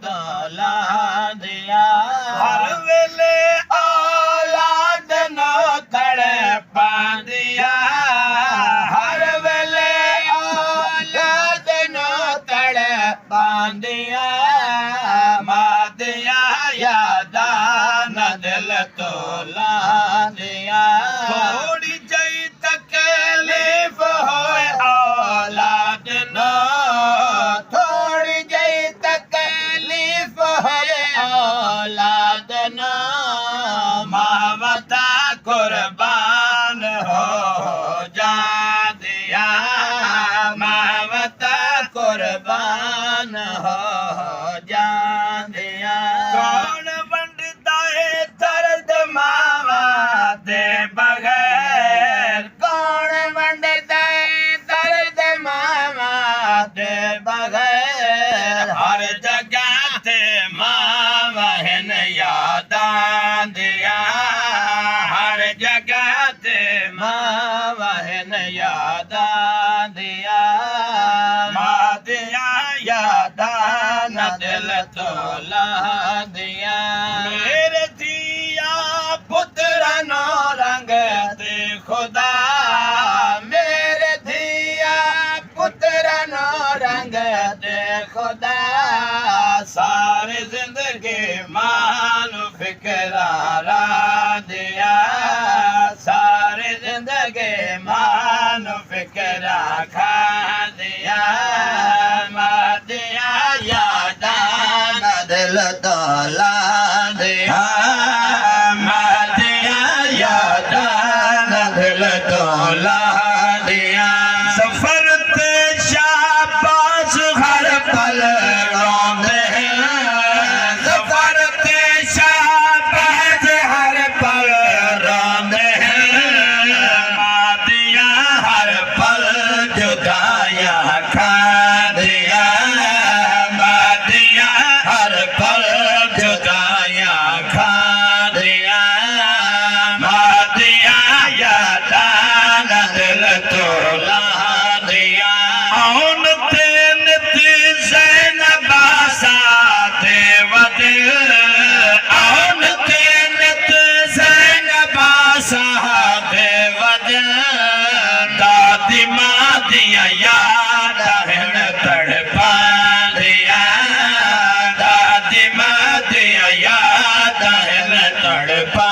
तोला दिया हर वेले औलाद नो तड़पा दिया हर वेले औलाद नो तड़पा दिया मादिया यादा न दिल तोला दिया थोड़ी जई तकलीफ होए औलाद नो थोड़ी जई तकलीफ होए औलाद नो मावता कुर्बान हो जा दिया मावता कुर्बान हो जा दिया कौन बंटता है दर्द मावा दे बगैर कौन बंटता है दर्द मावा दे बगैर हर जगह ते मावा है न यादा दिया हर जगह ते मावा है न यादा दिया मादिया यादा न दिल तोला दिया मेरे दिया पुत्र नो रंग ते खुदा मेरे दिया पुत्र नो रंग ते खुदा सारी जिंदगी मानो फिकरारा दिया सारी जिंदगी मानो फिकरा खा दिया मादिया यादा न दिल तोला दिया मादिया यादा न दिल तोला दिया सफर ते शाबाश हर पल रोंदे हैं सफर ते शाबाश हर पल रोंदे हैं मादिया हर पल जुदाया खा दिया मादिया हर पल जुदाया खा दिया मादिया यादा न दिल तोला दिया औन ते नित ज़ैनबा साथे वदिल औन ते नित ज़ैनबा साथे वदिल दादी मादिया याद हिन तड़पा दिया दादी मादिया याद हिन तड़पा